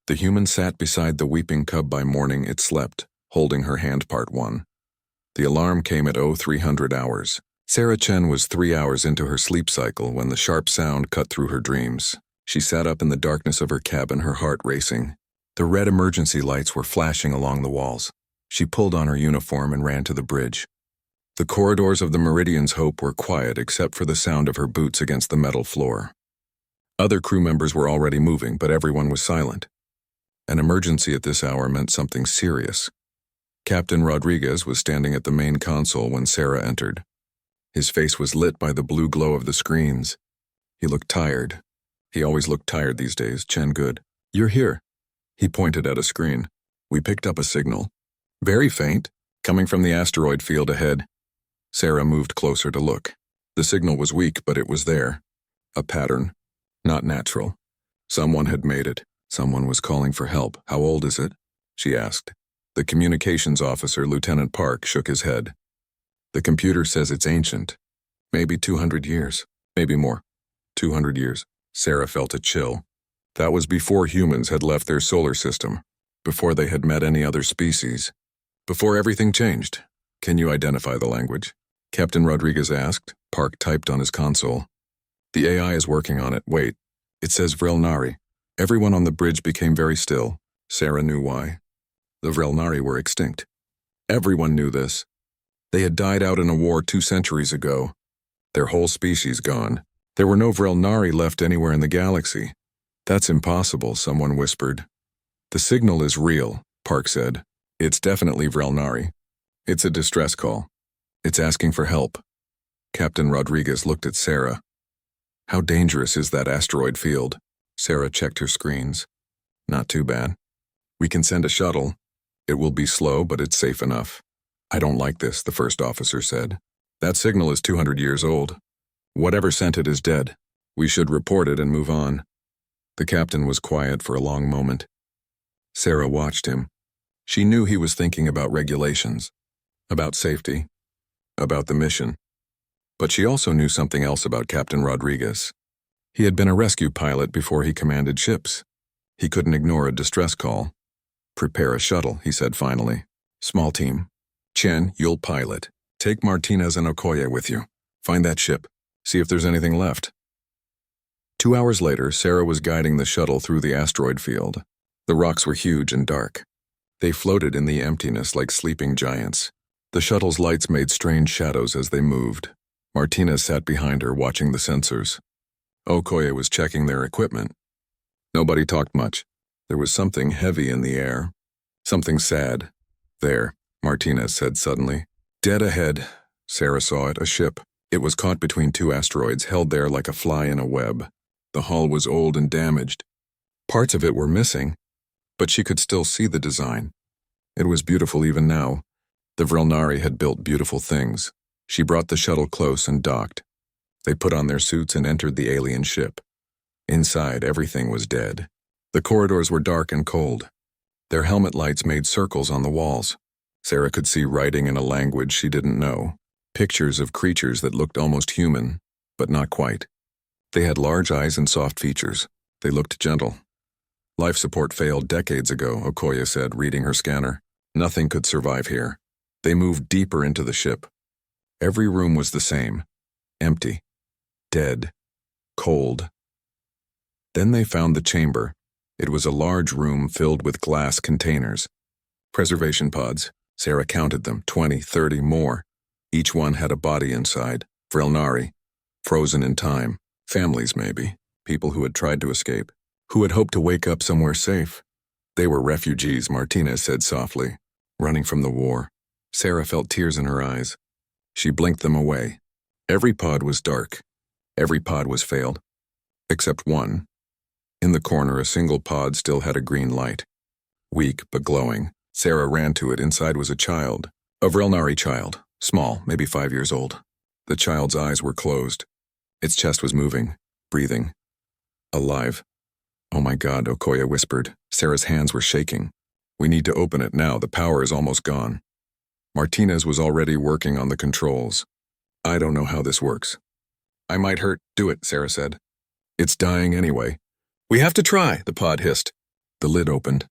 The human sat beside the weeping cub by morning it slept, holding her hand. Part 1. The alarm came at 0300 hours. Sarah Chen was 3 hours into her sleep cycle when the sharp sound cut through her dreams. She sat up in the darkness of her cabin, her heart racing. The red emergency lights were flashing along the walls. She pulled on her uniform and ran to the bridge. The corridors of the Meridian's Hope were quiet except for the sound of her boots against the metal floor. Other crew members were already moving, but everyone was silent. An emergency at this hour meant something serious. Captain Rodriguez was standing at the main console when Sarah entered. His face was lit by the blue glow of the screens. He looked tired. He always looked tired these days. Chen, good. You're here. He pointed at a screen. We picked up a signal. Very faint, coming from the asteroid field ahead. Sarah moved closer to look. The signal was weak, but it was there. A pattern. Not natural. Someone had made it. Someone was calling for help. How old is it? She asked. The communications officer, Lieutenant Park, shook his head. The computer says it's ancient. Maybe 200 years. Maybe more. 200 years. Sarah felt a chill. That was before humans had left their solar system. Before they had met any other species. Before everything changed. Can you identify the language? Captain Rodriguez asked. Park typed on his console. The AI is working on it. Wait. It says Vrelnari. Everyone on the bridge became very still. Sarah knew why. The Vrelnari were extinct. Everyone knew this. They had died out in a war 2 centuries ago. Their whole species gone. There were no Vrelnari left anywhere in the galaxy. That's impossible, someone whispered. The signal is real, Park said. It's definitely Vrelnari. It's a distress call. It's asking for help. Captain Rodriguez looked at Sarah. How dangerous is that asteroid field? Sarah checked her screens. Not too bad. We can send a shuttle. It will be slow, but it's safe enough. I don't like this, the first officer said. That signal is 200 years old. Whatever sent it is dead. We should report it and move on. The captain was quiet for a long moment. Sarah watched him. She knew he was thinking about regulations, about safety, about the mission. But she also knew something else about Captain Rodriguez. He had been a rescue pilot before he commanded ships. He couldn't ignore a distress call. Prepare a shuttle, he said finally. Small team. Chen, you'll pilot. Take Martinez and Okoye with you. Find that ship. See if there's anything left. 2 hours later, Sarah was guiding the shuttle through the asteroid field. The rocks were huge and dark. They floated in the emptiness like sleeping giants. The shuttle's lights made strange shadows as they moved. Martinez sat behind her, watching the sensors. Okoye was checking their equipment. Nobody talked much. There was something heavy in the air. Something sad. There, Martinez said suddenly. Dead ahead. Sarah saw it, a ship. It was caught between 2 asteroids, held there like a fly in a web. The hull was old and damaged. Parts of it were missing, but she could still see the design. It was beautiful even now. The Vrelnari had built beautiful things. She brought the shuttle close and docked. They put on their suits and entered the alien ship. Inside, everything was dead. The corridors were dark and cold. Their helmet lights made circles on the walls. Sarah could see writing in a language she didn't know. Pictures of creatures that looked almost human, but not quite. They had large eyes and soft features. They looked gentle. Life support failed decades ago, Okoye said, reading her scanner. Nothing could survive here. They moved deeper into the ship. Every room was the same. Empty. Dead. Cold. Then they found the chamber. It was a large room filled with glass containers. Preservation pods. Sarah counted them, 20, 30 more. Each one had a body inside. Vrelnari. Frozen in time. Families, maybe. People who had tried to escape. Who had hoped to wake up somewhere safe. They were refugees, Martinez said softly. Running from the war. Sarah felt tears in her eyes. She blinked them away. Every pod was dark. Every pod was failed. Except one. In the corner, a single pod still had a green light. Weak, but glowing. Sarah ran to it. Inside was a child. A Vrelnari child. Small, maybe 5 years old. The child's eyes were closed. Its chest was moving, breathing. Alive. Oh my God, Okoye whispered. Sarah's hands were shaking. We need to open it now. The power is almost gone. Martinez was already working on the controls. I don't know how this works. I might hurt. Do it, Sarah said. It's dying anyway. We have to try, the pod hissed. The lid opened.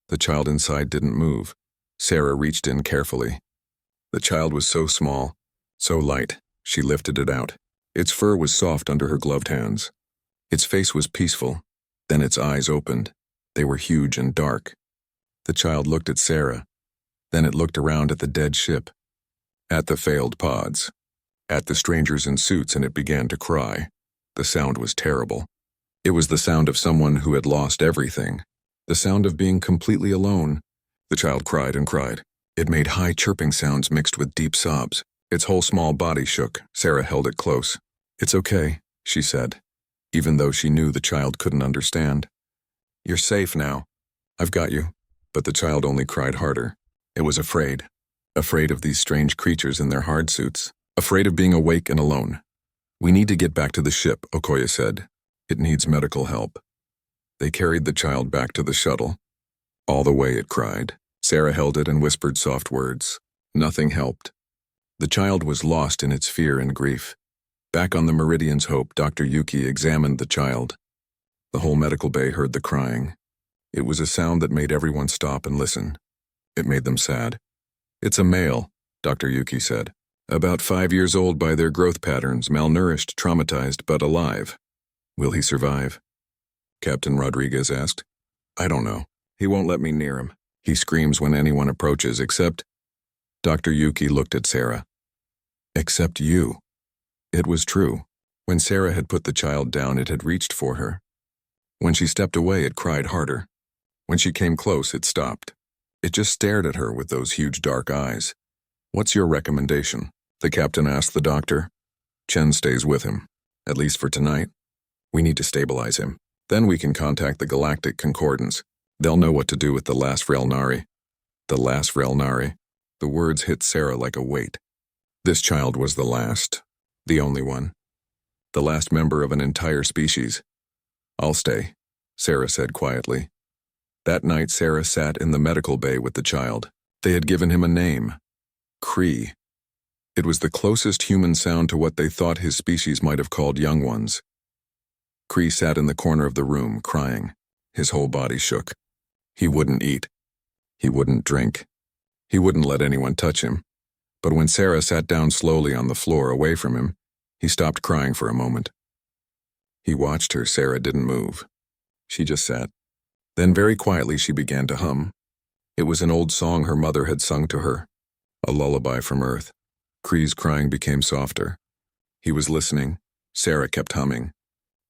The child inside didn't move. Sarah reached in carefully. The child was so small, so light, she lifted it out. Its fur was soft under her gloved hands. Its face was peaceful. Then its eyes opened. They were huge and dark. The child looked at Sarah. Then it looked around at the dead ship, at the failed pods, at the strangers in suits, and it began to cry. The sound was terrible. It was the sound of someone who had lost everything. The sound of being completely alone. The child cried and cried. It made high chirping sounds mixed with deep sobs. Its whole small body shook. Sarah held it close. "It's okay," she said, even though she knew the child couldn't understand. "You're safe now. I've got you." But the child only cried harder. It was afraid. Afraid of these strange creatures in their hard suits. Afraid of being awake and alone. "We need to get back to the ship," Okoye said. "It needs medical help." They carried the child back to the shuttle. All the way it cried. Sarah held it and whispered soft words. Nothing helped. The child was lost in its fear and grief. Back on the Meridian's Hope, Dr. Yuki examined the child. The whole medical bay heard the crying. It was a sound that made everyone stop and listen. It made them sad. "It's a male," Dr. Yuki said. "About 5 years old by their growth patterns, malnourished, traumatized, but alive. Will he survive?" Captain Rodriguez asked. "I don't know. He won't let me near him. He screams when anyone approaches, except—" Dr. Yuki looked at Sarah. "Except you." It was true. When Sarah had put the child down, it had reached for her. When she stepped away, it cried harder. When she came close, it stopped. It just stared at her with those huge dark eyes. "What's your recommendation?" the captain asked the doctor. "Chen stays with him, at least for tonight. We need to stabilize him. Then we can contact the Galactic Concordance. They'll know what to do with the last Relnari." The last Relnari? The words hit Sarah like a weight. This child was the last. The only one. The last member of an entire species. "I'll stay," Sarah said quietly. That night, Sarah sat in the medical bay with the child. They had given him a name. Cree. It was the closest human sound to what they thought his species might have called young ones. Cree sat in the corner of the room, crying. His whole body shook. He wouldn't eat. He wouldn't drink. He wouldn't let anyone touch him. But when Sarah sat down slowly on the floor away from him, he stopped crying for a moment. He watched her. Sarah didn't move. She just sat. Then very quietly she began to hum. It was an old song her mother had sung to her, a lullaby from Earth. Cree's crying became softer. He was listening. Sarah kept humming.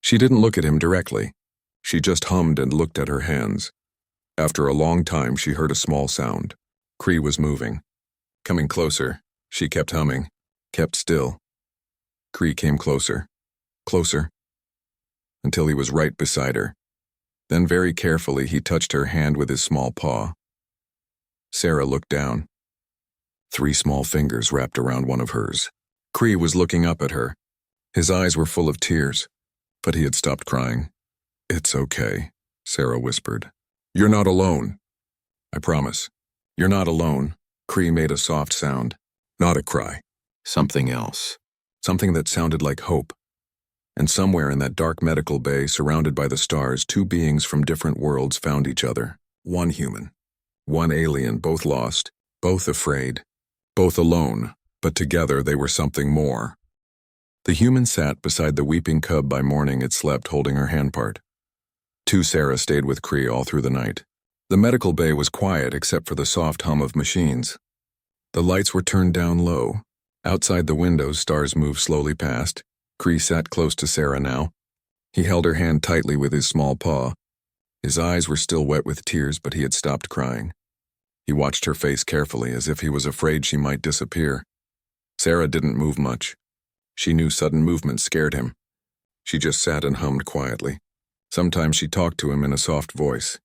She didn't look at him directly. She just hummed and looked at her hands. After a long time, she heard a small sound. Cree was moving. Coming closer, she kept humming, kept still. Cree came closer, closer, until he was right beside her. Then very carefully he touched her hand with his small paw. Sarah looked down. 3 small fingers wrapped around one of hers. Cree was looking up at her. His eyes were full of tears, but he had stopped crying. "It's okay," Sarah whispered. "You're not alone. I promise. You're not alone." Cree made a soft sound, not a cry. Something else. Something that sounded like hope. And somewhere in that dark medical bay, surrounded by the stars, 2 beings from different worlds found each other. 1 human. 1 alien, both lost, both afraid, both alone, but together they were something more. The human sat beside the weeping cub by morning it slept, holding her handpart. 2 Sarah stayed with Cree all through the night. The medical bay was quiet except for the soft hum of machines. The lights were turned down low. Outside the windows, stars moved slowly past. Cree sat close to Sarah now. He held her hand tightly with his small paw. His eyes were still wet with tears, but he had stopped crying. He watched her face carefully, as if he was afraid she might disappear. Sarah didn't move much. She knew sudden movement scared him. She just sat and hummed quietly. Sometimes she talked to him in a soft voice.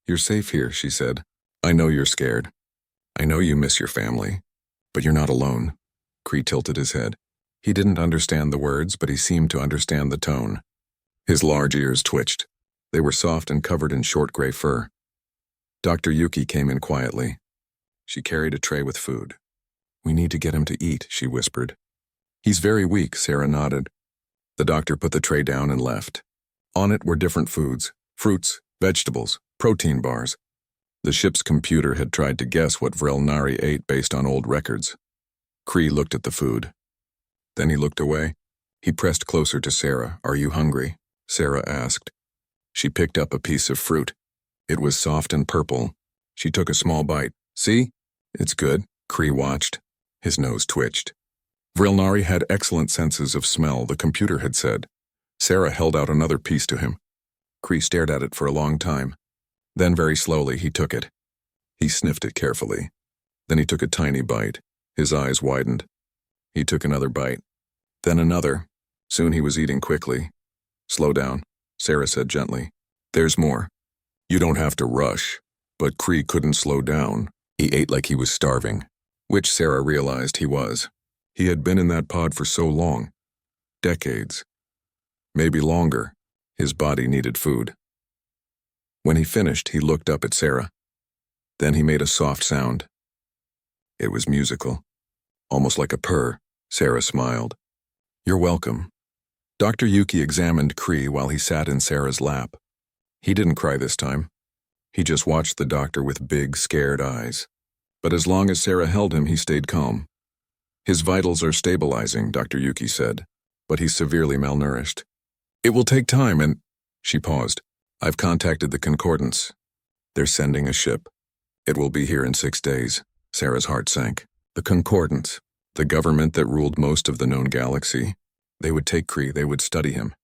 "You're safe here," she said. "I know you're scared. I know you miss your family. But you're not alone." Cree tilted his head. He didn't understand the words, but he seemed to understand the tone. His large ears twitched. They were soft and covered in short gray fur. Dr. Yuki came in quietly. She carried a tray with food. "We need to get him to eat," she whispered. "He's very weak," Sarah nodded. The doctor put the tray down and left. On it were different foods, fruits, vegetables, Protein bars. The ship's computer had tried to guess what Vrel Nari ate based on old records. Kree looked at the food. Then he looked away. He pressed closer to Sarah. "Are you hungry?" Sarah asked. She picked up a piece of fruit. It was soft and purple. She took a small bite. "See? It's good." Kree watched. His nose twitched. Vril Nari had excellent senses of smell, the computer had said. Sarah held out another piece to him. Kree stared at it for a long time. Then very slowly he took it. He sniffed it carefully. Then he took a tiny bite. His eyes widened. He took another bite. Then another. Soon he was eating quickly. "Slow down," Sarah said gently. "There's more. You don't have to rush." But Kree couldn't slow down. He ate like he was starving, which Sarah realized he was. He had been in that pod for so long. Decades. Maybe longer. His body needed food. When he finished, he looked up at Sarah. Then he made a soft sound. It was musical. Almost like a purr. Sarah smiled. "You're welcome." Dr. Yuki examined Kree while he sat in Sarah's lap. He didn't cry this time. He just watched the doctor with big, scared eyes. But as long as Sarah held him, he stayed calm. "His vitals are stabilizing," Dr. Yuki said, "but he's severely malnourished. It will take time and—" She paused. "I've contacted the Concordance. They're sending a ship. It will be here in 6 days." Sarah's heart sank. The Concordance, the government that ruled most of the known galaxy. They would take Kree, they would study him.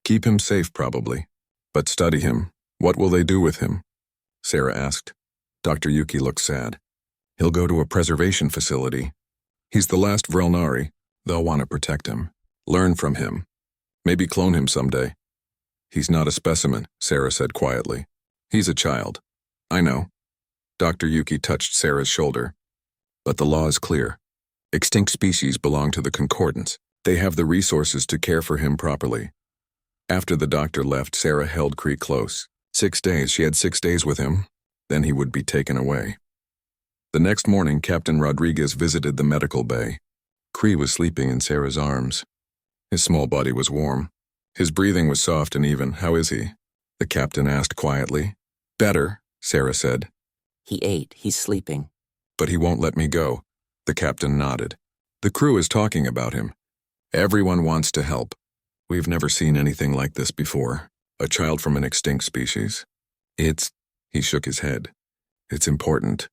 Keep him safe, probably. But study him. What will they do with him? Sarah asked. Dr. Yuki looked sad. "He'll go to a preservation facility. He's the last Vrel Nari. They'll want to protect him. Learn from him. Maybe clone him someday." "He's not a specimen," Sarah said quietly. "He's a child." "I know." Dr. Yuki touched Sarah's shoulder. "But the law is clear. Extinct species belong to the Concordance. They have the resources to care for him properly." After the doctor left, Sarah held Kree close. 6 days, she had 6 days with him. Then he would be taken away. The next morning, Captain Rodriguez visited the medical bay. Kree was sleeping in Sarah's arms. His small body was warm. His breathing was soft and even. "How is he?" the captain asked quietly. "Better," Sarah said. "He ate. He's sleeping." "But he won't let me go." The captain nodded. "The crew is talking about him. Everyone wants to help. We've never seen anything like this before. A child from an extinct species. He shook his head. "It's important."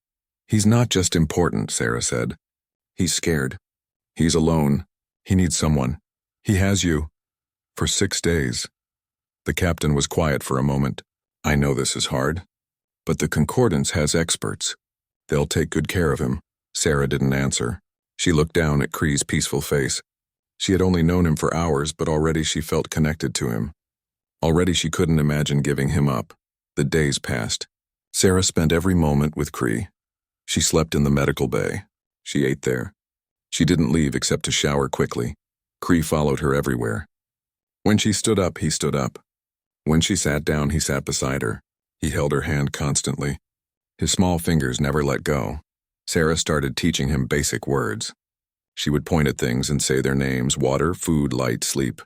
"He's not just important," Sarah said. "He's scared. He's alone. He needs someone. He has you. For 6 days. The captain was quiet for a moment. "I know this is hard. But the Concordance has experts. They'll take good care of him." Sarah didn't answer. She looked down at Kree's peaceful face. She had only known him for hours, but already she felt connected to him. Already she couldn't imagine giving him up. The days passed. Sarah spent every moment with Kree. She slept in the medical bay. She ate there. She didn't leave except to shower quickly. Kree followed her everywhere. When she stood up, he stood up. When she sat down, he sat beside her. He held her hand constantly. His small fingers never let go. Sarah started teaching him basic words. She would point at things and say their names: water, food, light, sleep.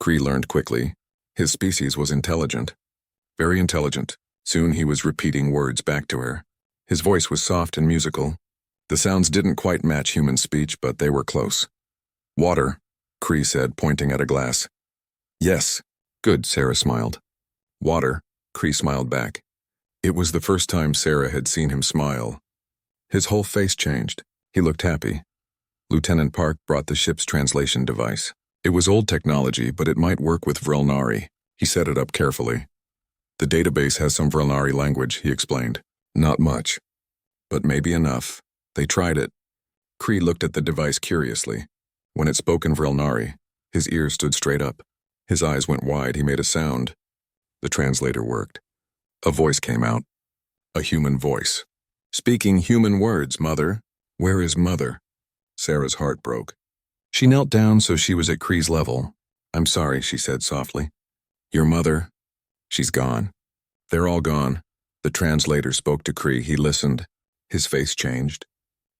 Kree learned quickly. His species was intelligent. Very intelligent. Soon he was repeating words back to her. His voice was soft and musical. The sounds didn't quite match human speech, but they were close. "Water," Kree said, pointing at a glass. "Yes." "Good," Sarah smiled. "Water," Kree smiled back. It was the first time Sarah had seen him smile. His whole face changed. He looked happy. Lieutenant Park brought the ship's translation device. It was old technology, but it might work with Vrel Nari. He set it up carefully. "The database has some Vrel Nari language," he explained. "Not much. But maybe enough." They tried it. Kree looked at the device curiously. When it spoke in Vrel Nari, his ears stood straight up. His eyes went wide. He made a sound. The translator worked. A voice came out. A human voice. "Speaking human words, Mother. Where is Mother?" Sarah's heart broke. She knelt down so she was at Kree's level. "I'm sorry," she said softly. "Your mother? She's gone. They're all gone." The translator spoke to Kree. He listened. His face changed.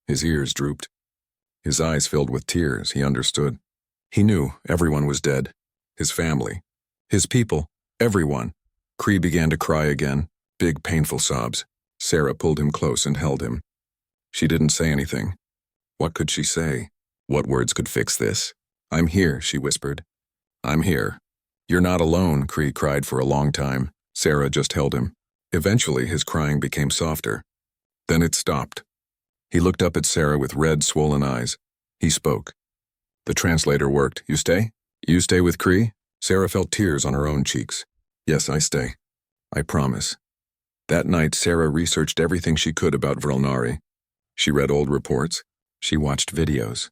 His ears drooped. His eyes filled with tears. He understood. He knew everyone was dead. His family. His people. Everyone. Kree began to cry again. Big, painful sobs. Sarah pulled him close and held him. She didn't say anything. What could she say? What words could fix this? "I'm here," she whispered. "I'm here." "You're not alone," Cree cried for a long time. Sarah just held him. Eventually, his crying became softer. Then it stopped. He looked up at Sarah with red, swollen eyes. He spoke. The translator worked. "You stay? You stay with Cree?" Sarah felt tears on her own cheeks. "Yes, I stay. I promise." That night, Sarah researched everything she could about Vrelnari. She read old reports. She watched videos.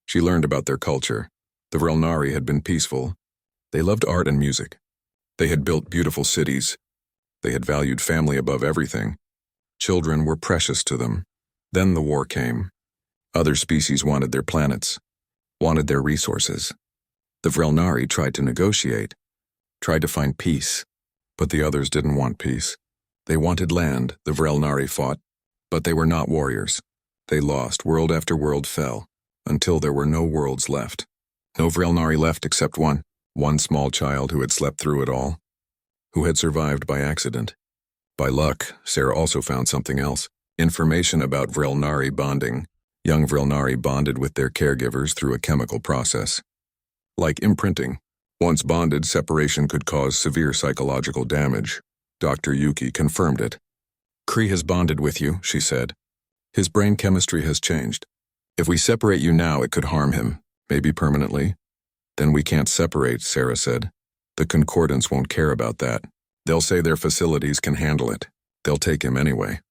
She learned about their culture. The Vrelnari had been peaceful. They loved art and music. They had built beautiful cities. They had valued family above everything. Children were precious to them. Then the war came. Other species wanted their planets, wanted their resources. The Vrelnari tried to negotiate, tried to find peace, but the others didn't want peace. They wanted land. The Vrelnari fought, but they were not warriors. They lost. World after world fell, until there were no worlds left. No Vrelnari left except one small child who had slept through it all, who had survived by accident. By luck, Sarah also found something else. Information about Vrelnari bonding. Young Vrelnari bonded with their caregivers through a chemical process. Like imprinting, once bonded, separation could cause severe psychological damage. Dr. Yuki confirmed it. "Cree has bonded with you," she said. "His brain chemistry has changed. If we separate you now, it could harm him, maybe permanently." "Then we can't separate," Sarah said. "The Concordance won't care about that. They'll say their facilities can handle it. They'll take him anyway."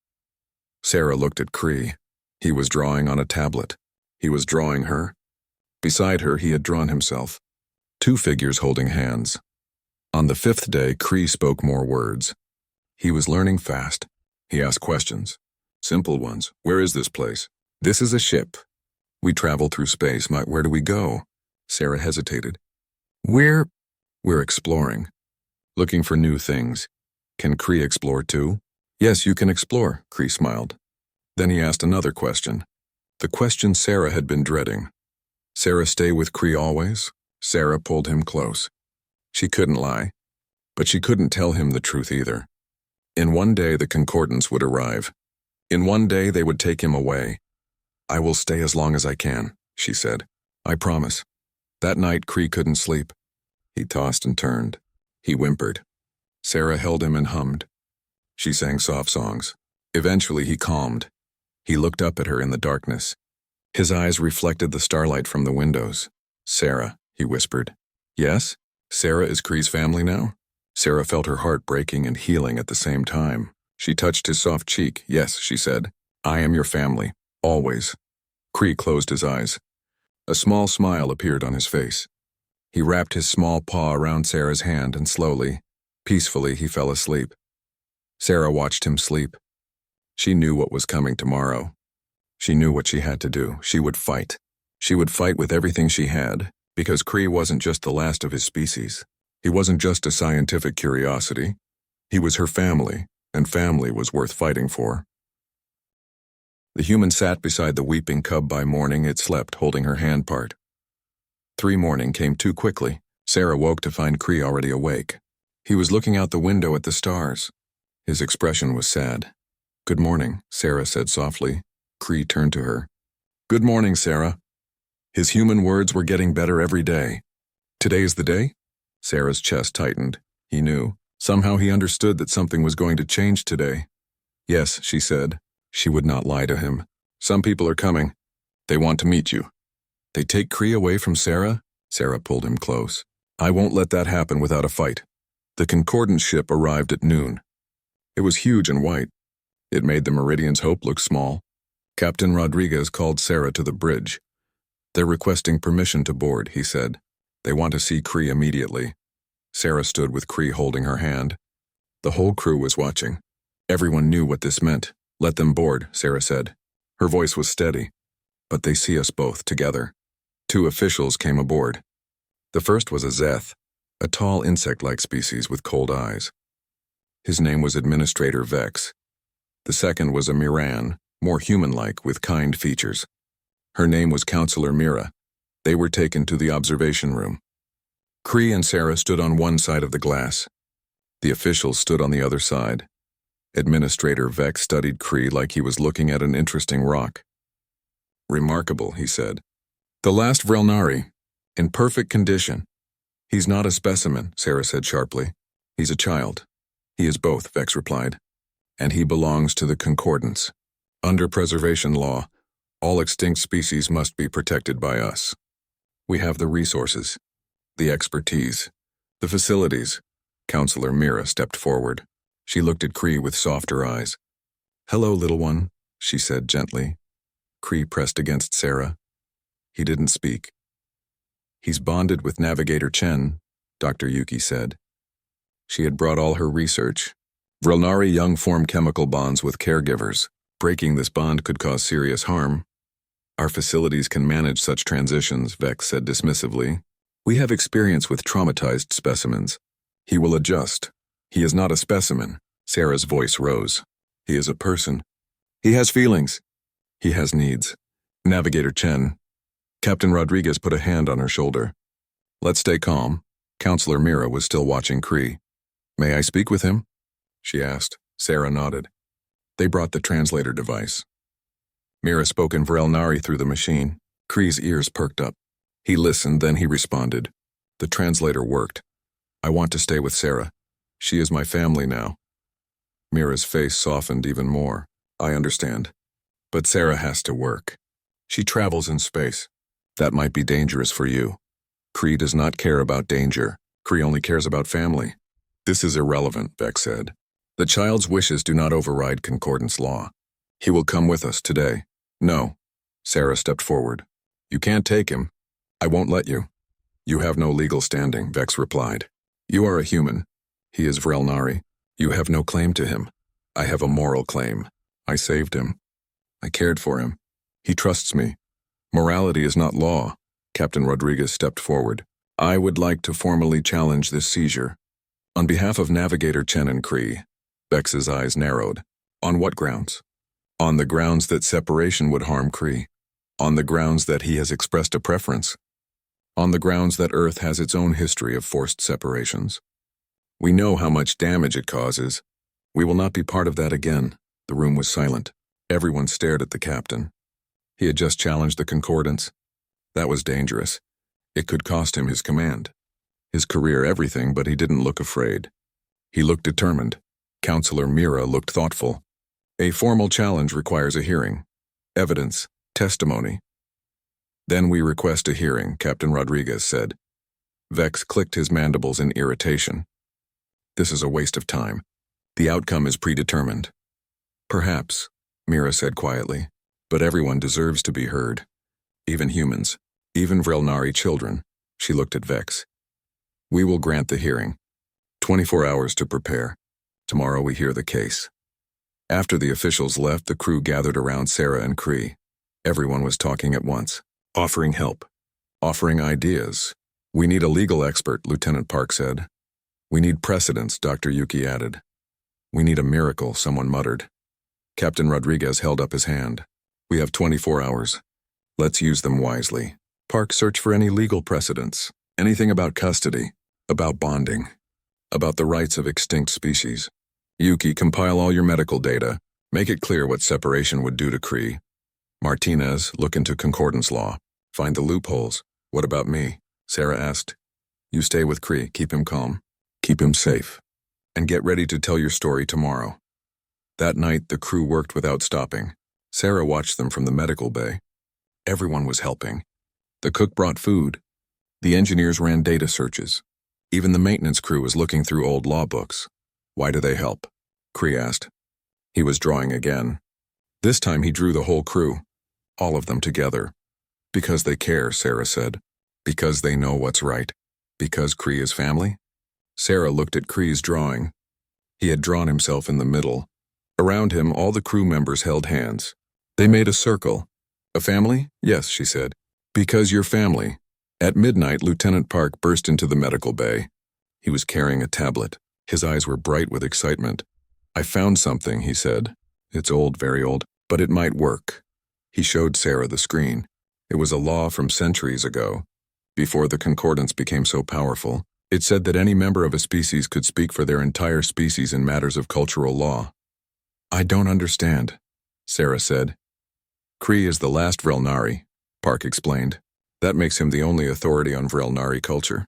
Sarah looked at Cree. He was drawing on a tablet. He was drawing her. Beside her, he had drawn himself. Two figures holding hands. On the fifth day, Cree spoke more words. He was learning fast. He asked questions. Simple ones. "Where is this place?" "This is a ship. We travel through space. Where do we go?" Sarah hesitated. We're exploring. Looking for new things. Can Cree explore too?" "Yes, you can explore," Cree smiled. Then he asked another question. The question Sarah had been dreading. "Sarah stay with Cree always?" Sarah pulled him close. She couldn't lie, but she couldn't tell him the truth either. In one day the Concordance would arrive. In one day they would take him away. "I will stay as long as I can," she said. "I promise." That night Cree couldn't sleep. He tossed and turned. He whimpered. Sarah held him and hummed. She sang soft songs. Eventually he calmed. He looked up at her in the darkness. His eyes reflected the starlight from the windows. "Sarah," he whispered. "Yes? Sarah is Cree's family now?" Sarah felt her heart breaking and healing at the same time. She touched his soft cheek. "Yes," she said. "I am your family. Always." Cree closed his eyes. A small smile appeared on his face. He wrapped his small paw around Sarah's hand and slowly, peacefully, he fell asleep. Sarah watched him sleep. She knew what was coming tomorrow. She knew what she had to do. She would fight. She would fight with everything she had, because Cree wasn't just the last of his species. He wasn't just a scientific curiosity. He was her family, and family was worth fighting for. The human sat beside the weeping cub by morning. It slept, holding her hand part. 3 morning came too quickly. Sarah woke to find Cree already awake. He was looking out the window at the stars. His expression was sad. "Good morning," Sarah said softly. Cree turned to her. "Good morning, Sarah." His human words were getting better every day. "Today's the day?" Sarah's chest tightened. He knew. Somehow he understood that something was going to change today. "Yes," she said. She would not lie to him. "Some people are coming. They want to meet you." "They take Cree away from Sarah?" Sarah pulled him close. "I won't let that happen without a fight." The Concordance ship arrived at noon. It was huge and white. It made the Meridian's Hope look small. Captain Rodriguez called Sarah to the bridge. "They're requesting permission to board," he said. "They want to see Cree immediately." Sarah stood with Cree holding her hand. The whole crew was watching. Everyone knew what this meant. "Let them board," Sarah said. Her voice was steady. "But they see us both together." 2 officials came aboard. The first was a Zeth, a tall insect-like species with cold eyes. His name was Administrator Vex. The second was a Miran, more human-like with kind features. Her name was Counselor Mira. They were taken to the observation room. Cree and Sarah stood on one side of the glass. The officials stood on the other side. Administrator Vex studied Cree like he was looking at an interesting rock. Remarkable, he said. The last Vrelnari, in perfect condition. He's not a specimen, Sarah said sharply. He's a child. He is both, Vex replied. And he belongs to the Concordance. Under preservation law, all extinct species must be protected by us. We have the resources, the expertise, the facilities. Counselor Mira stepped forward. She looked at Cree with softer eyes. Hello, little one, she said gently. Cree pressed against Sarah. He didn't speak. He's bonded with Navigator Chen, Dr. Yuki said. She had brought all her research. Vrelnari young form chemical bonds with caregivers. Breaking this bond could cause serious harm. Our facilities can manage such transitions, Vex said dismissively. We have experience with traumatized specimens. He will adjust. He is not a specimen. Sarah's voice rose. He is a person. He has feelings. He has needs. Navigator Chen. Captain Rodriguez put a hand on her shoulder. Let's stay calm. Counselor Mira was still watching Cree. May I speak with him? She asked. Sarah nodded. They brought the translator device. Mira spoke in Vrelnari through the machine. Cree's ears perked up. He listened, then he responded. The translator worked. I want to stay with Sarah. She is my family now. Mira's face softened even more. I understand. But Sarah has to work. She travels in space. That might be dangerous for you. Cree does not care about danger. Cree only cares about family. This is irrelevant, Vex said. The child's wishes do not override Concordance law. He will come with us today. No. Sarah stepped forward. You can't take him. I won't let you. You have no legal standing, Vex replied. You are a human. He is Vrelnari. You have no claim to him. I have a moral claim. I saved him. I cared for him. He trusts me. Morality is not law. Captain Rodriguez stepped forward. I would like to formally challenge this seizure. On behalf of Navigator Chen and Cree. Vex's eyes narrowed. On what grounds? On the grounds that separation would harm Cree. On the grounds that he has expressed a preference. On the grounds that Earth has its own history of forced separations. We know how much damage it causes. We will not be part of that again. The room was silent. Everyone stared at the captain. He had just challenged the Concordance. That was dangerous. It could cost him his command. His career, everything, but he didn't look afraid. He looked determined. Counselor Mira looked thoughtful. A formal challenge requires a hearing. Evidence, testimony. Then we request a hearing, Captain Rodriguez said. Vex clicked his mandibles in irritation. This is a waste of time. The outcome is predetermined. Perhaps, Mira said quietly, but everyone deserves to be heard. Even humans, even Vrelnari children. She looked at Vex. We will grant the hearing. 24 hours to prepare. Tomorrow we hear the case. After the officials left, the crew gathered around Sarah and Cree. Everyone was talking at once, offering help, offering ideas. We need a legal expert, Lieutenant Park said. We need precedents, Dr. Yuki added. We need a miracle, someone muttered. Captain Rodriguez held up his hand. We have 24 hours. Let's use them wisely. Park, search for any legal precedents. Anything about custody, about bonding, about the rights of extinct species. Yuki, compile all your medical data. Make it clear what separation would do to Cree. Martinez, look into Concordance law. Find the loopholes. What about me? Sarah asked. You stay with Cree. Keep him calm. Keep him safe. And get ready to tell your story tomorrow. That night, the crew worked without stopping. Sarah watched them from the medical bay. Everyone was helping. The cook brought food. The engineers ran data searches. Even the maintenance crew was looking through old law books. Why do they help? Cree asked. He was drawing again. This time he drew the whole crew. All of them together. Because they care, Sarah said. Because they know what's right. Because Cree is family? Sarah looked at Cree's drawing. He had drawn himself in the middle. Around him, all the crew members held hands. They made a circle. A family? Yes, she said. Because you're family. At midnight, Lieutenant Park burst into the medical bay. He was carrying a tablet. His eyes were bright with excitement. I found something, he said. It's old, very old, but it might work. He showed Sarah the screen. It was a law from centuries ago. Before the Concordance became so powerful, it said that any member of a species could speak for their entire species in matters of cultural law. I don't understand, Sarah said. Kree is the last Vrelnari, Park explained. That makes him the only authority on Vrelnari culture.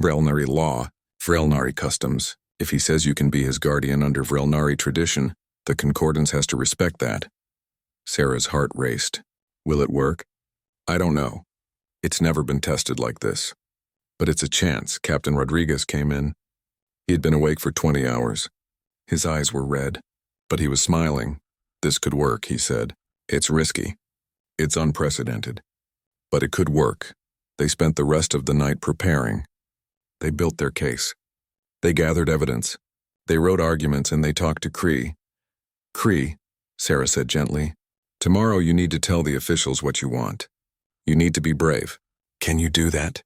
Vrelnari law, Vrelnari customs. If he says you can be his guardian under Vrelnari tradition, the Concordance has to respect that. Sarah's heart raced. Will it work? I don't know. It's never been tested like this. But it's a chance. Captain Rodriguez came in. He had been awake for 20 hours. His eyes were red, but he was smiling. This could work, he said. It's risky. It's unprecedented. But it could work. They spent the rest of the night preparing. They built their case. They gathered evidence. They wrote arguments and they talked to Kree. Kree, Sarah said gently, tomorrow you need to tell the officials what you want. You need to be brave. Can you do that?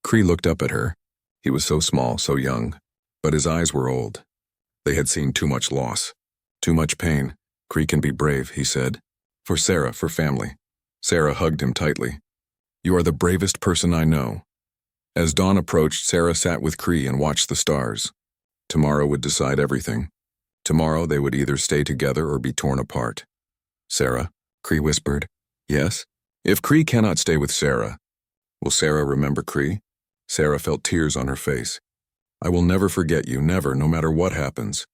Kree looked up at her. He was so small, so young, but his eyes were old. They had seen too much loss, too much pain. Kree can be brave, he said. For Sarah, for family. Sarah hugged him tightly. You are the bravest person I know. As dawn approached, Sarah sat with Kree and watched the stars. Tomorrow would decide everything. Tomorrow they would either stay together or be torn apart. Sarah, Kree whispered. Yes? If Kree cannot stay with Sarah, will Sarah remember Kree? Sarah felt tears on her face. I will never forget you, never, no matter what happens.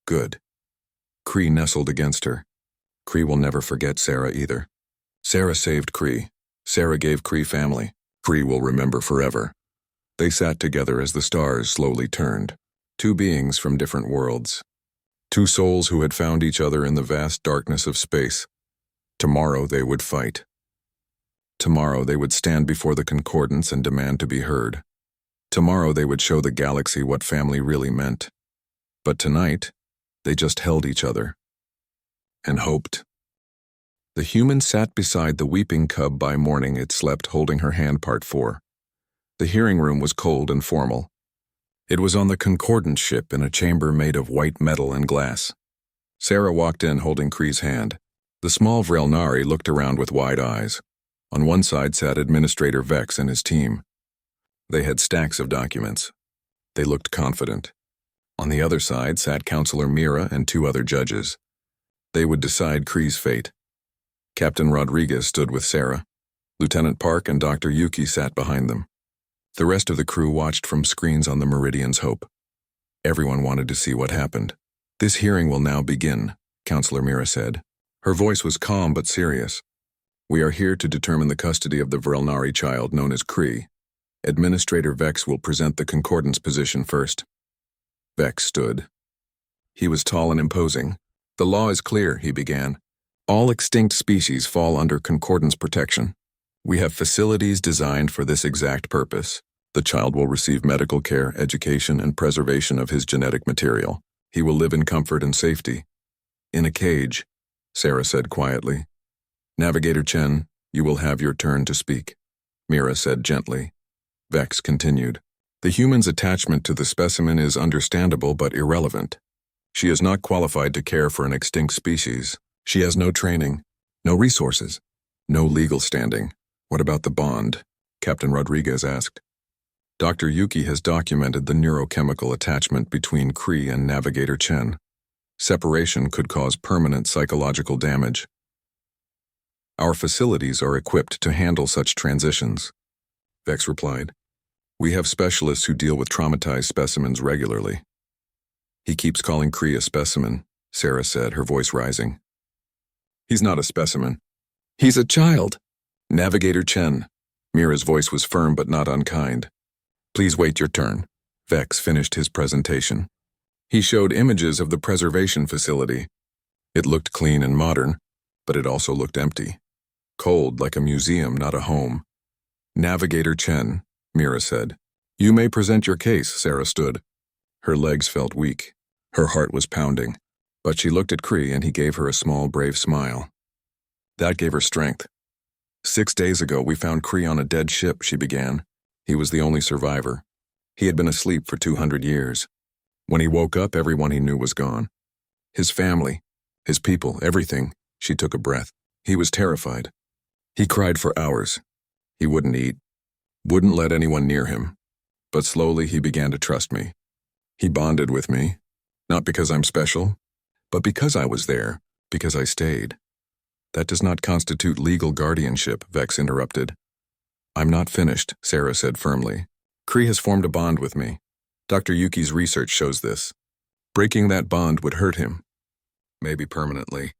Good. Kree nestled against her. Kree will never forget Sarah either. Sarah saved Kree. Sarah gave Kree family. Kree will remember forever. They sat together as the stars slowly turned. Two beings from different worlds. Two souls who had found each other in the vast darkness of space. Tomorrow they would fight. Tomorrow they would stand before the Concordance and demand to be heard. Tomorrow they would show the galaxy what family really meant. But tonight, they just held each other. And hoped. The human sat beside the weeping cub by morning it slept, holding her hand. Part 4. The hearing room was cold and formal. It was on the Concordance ship in a chamber made of white metal and glass. Sarah walked in holding Kree's hand. The small Vrelnari looked around with wide eyes. On one side sat Administrator Vex and his team. They had stacks of documents. They looked confident. On the other side sat Counselor Mira and 2 other judges. They would decide Kree's fate. Captain Rodriguez stood with Sarah. Lieutenant Park and Dr. Yuki sat behind them. The rest of the crew watched from screens on the Meridian's Hope. Everyone wanted to see what happened. This hearing will now begin, Counselor Mira said. Her voice was calm but serious. We are here to determine the custody of the Vrelnari child known as Kree. Administrator Vex will present the Concordance position first. Vex stood. He was tall and imposing. The law is clear, he began. All extinct species fall under Concordance protection. We have facilities designed for this exact purpose. The child will receive medical care, education, and preservation of his genetic material. He will live in comfort and safety. In a cage, Sarah said quietly. Navigator Chen, you will have your turn to speak, Mira said gently. Vex continued. The human's attachment to the specimen is understandable but irrelevant. She is not qualified to care for an extinct species. She has no training, no resources, no legal standing. What about the bond? Captain Rodriguez asked. Dr. Yuki has documented the neurochemical attachment between Kree and Navigator Chen. Separation could cause permanent psychological damage. Our facilities are equipped to handle such transitions, Vex replied. We have specialists who deal with traumatized specimens regularly. He keeps calling Kree a specimen, Sarah said, her voice rising. He's not a specimen. He's a child. Navigator Chen. Mira's voice was firm but not unkind. Please wait your turn. Vex finished his presentation. He showed images of the preservation facility. It looked clean and modern, but it also looked empty. Cold, like a museum, not a home. Navigator Chen, Mira said. You may present your case, Sarah stood. Her legs felt weak. Her heart was pounding. But she looked at Kree and he gave her a small, brave smile. That gave her strength. 6 days ago, we found Kree on a dead ship, she began. He was the only survivor. He had been asleep for 200 years. When he woke up, everyone he knew was gone. His family, his people, everything. She took a breath. He was terrified. He cried for hours. He wouldn't eat, wouldn't let anyone near him. But slowly he began to trust me. He bonded with me, not because I'm special, But because I was there, because I stayed. That does not constitute legal guardianship, Vex interrupted. I'm not finished, Sarah said firmly. Kree has formed a bond with me. Dr. Yuki's research shows this. Breaking that bond would hurt him. Maybe permanently.